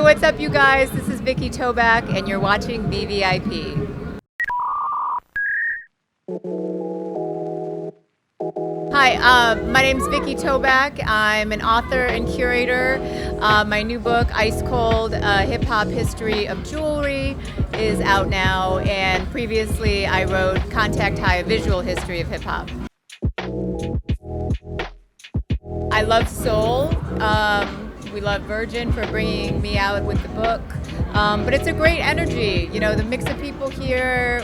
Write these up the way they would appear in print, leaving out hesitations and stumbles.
what's up, you guys? This is Vikki Tobak, and you're watching VVIP. Hi, my name's Vikki Tobak. I'm an author and curator. My new book, Ice Cold, Hip Hop History of Jewelry, is out now, and previously I wrote Contact High, A Visual History of Hip Hop. I love Soul. We love Virgin for bringing me out with the book. But it's a great energy. You know, the mix of people here,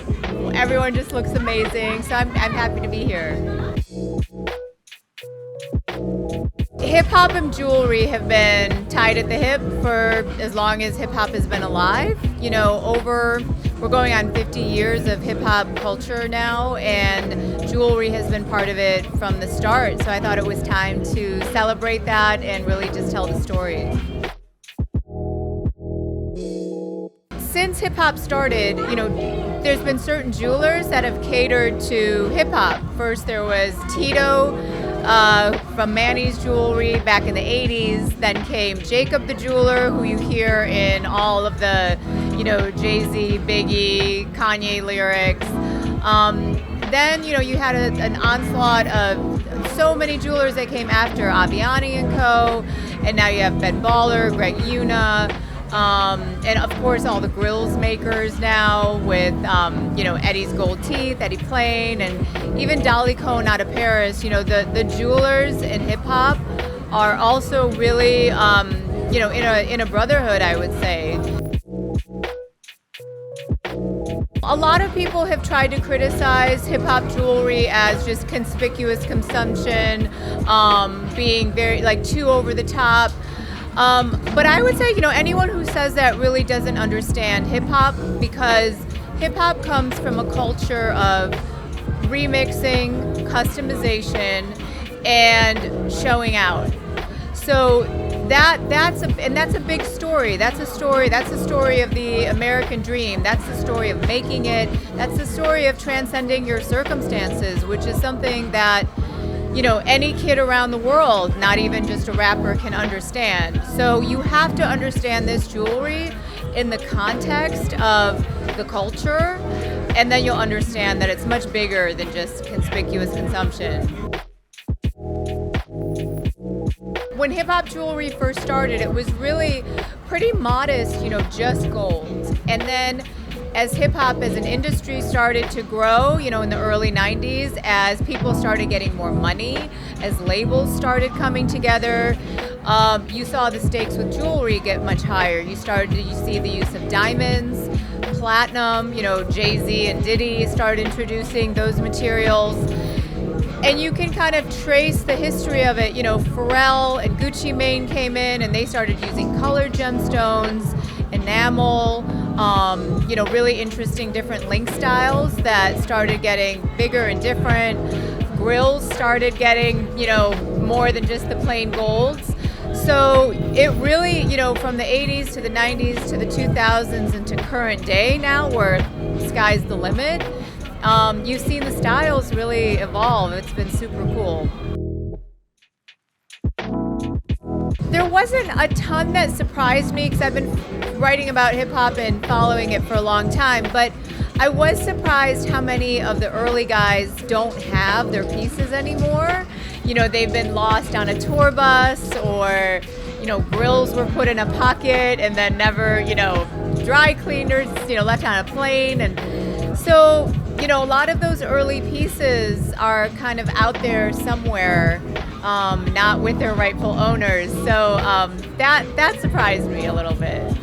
everyone just looks amazing. So I'm happy to be here. Hip hop and jewelry have been tied at the hip for as long as hip hop has been alive. You know, we're going on 50 years of hip hop culture now, and jewelry has been part of it from the start. So I thought it was time to celebrate that and really just tell the story. Since hip hop started, you know, there's been certain jewelers that have catered to hip hop. First there was Tito from Manny's Jewelry back in the 80s. Then came Jacob the Jeweler, who you hear in all of the, you know, Jay-Z, Biggie, Kanye lyrics. Then, you know, you had an onslaught of so many jewelers that came after, Aviani and Co. And now you have Ben Baller, Greg Yuna. And of course all the grills makers now with, you know, Eddie's Gold Teeth, Eddie Plain, and even Dolly Cohn out of Paris. You know, the jewelers in hip hop are also really, you know, in a brotherhood, I would say. A lot of people have tried to criticize hip hop jewelry as just conspicuous consumption, being very, like, too over the top. But I would say, you know, anyone who says that really doesn't understand hip hop, because hip hop comes from a culture of remixing, customization, and showing out. So that's a big story. That's a story of the American dream. That's the story of making it. That's the story of transcending your circumstances, which is something that, you know, any kid around the world, not even just a rapper, can understand. So you have to understand this jewelry in the context of the culture, and then you'll understand that it's much bigger than just conspicuous consumption. When hip hop jewelry first started, it was really pretty modest, you know, just gold. And then as hip hop as an industry started to grow, you know, in the early 90s, as people started getting more money, as labels started coming together, you saw the stakes with jewelry get much higher. You see the use of diamonds, platinum, you know, Jay-Z and Diddy started introducing those materials. And you can kind of trace the history of it. You know, Pharrell and Gucci Mane came in and they started using colored gemstones, enamel, you know, really interesting different link styles that started getting bigger and different. Grills started getting, you know, more than just the plain golds. So it really, you know, from the 80s to the 90s to the 2000s and to current day now, where sky's the limit, you've seen the styles really evolve. It's been super cool. There wasn't a ton that surprised me, because I've been writing about hip hop and following it for a long time, but I was surprised how many of the early guys don't have their pieces anymore. You know, they've been lost on a tour bus, or, you know, grills were put in a pocket and then never, you know, dry cleaners, you know, left on a plane. And so, you know, a lot of those early pieces are kind of out there somewhere, not with their rightful owners. So that surprised me a little bit.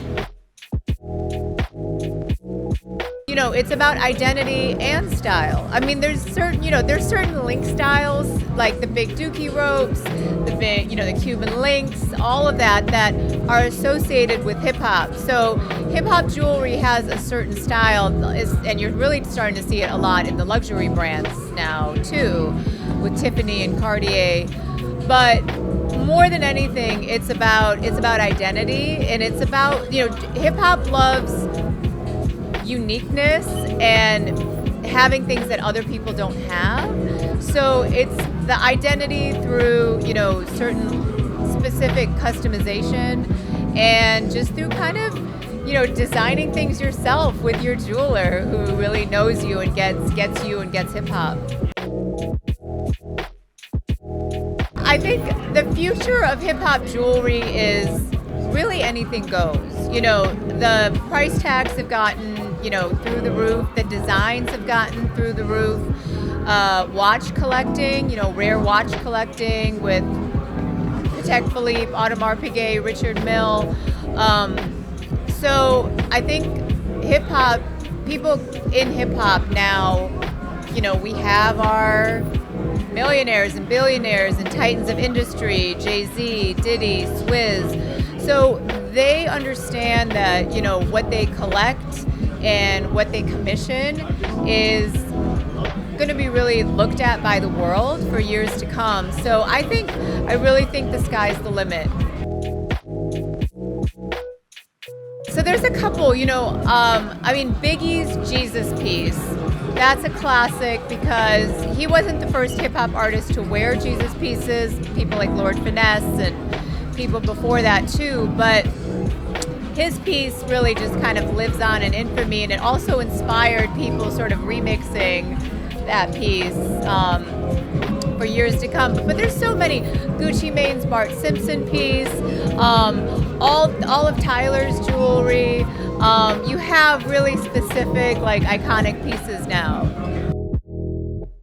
You know, it's about identity and style. I mean, there's certain link styles, like the big dookie ropes, the big, you know, the Cuban links, all of that are associated with hip hop. So hip hop jewelry has a certain style, and you're really starting to see it a lot in the luxury brands now too, with Tiffany and Cartier. But more than anything, it's about identity, and it's about, you know, hip hop loves uniqueness and having things that other people don't have. So it's the identity through, you know, certain specific customization and just through kind of, designing things yourself with your jeweler who really knows you and gets you and gets hip hop. I think the future of hip hop jewelry is really anything goes. The price tags have gotten, through the roof. The designs have gotten through the roof. Watch collecting, rare watch collecting with Patek Philippe, Audemars Piguet, Richard Mille. So I think hip hop, people in hip hop now, we have our millionaires and billionaires and titans of industry, Jay-Z, Diddy, Swizz. So they understand that, what they collect and what they commission is going to be really looked at by the world for years to come. So I really think the sky's the limit. So there's a couple, Biggie's Jesus piece. That's a classic because he wasn't the first hip hop artist to wear Jesus pieces. People like Lord Finesse and people before that too. But his piece really just kind of lives on in infamy, and it also inspired people sort of remixing that piece for years to come. But there's so many. Gucci Mane's Bart Simpson piece, all of Tyler's jewelry. You have really specific, iconic pieces now.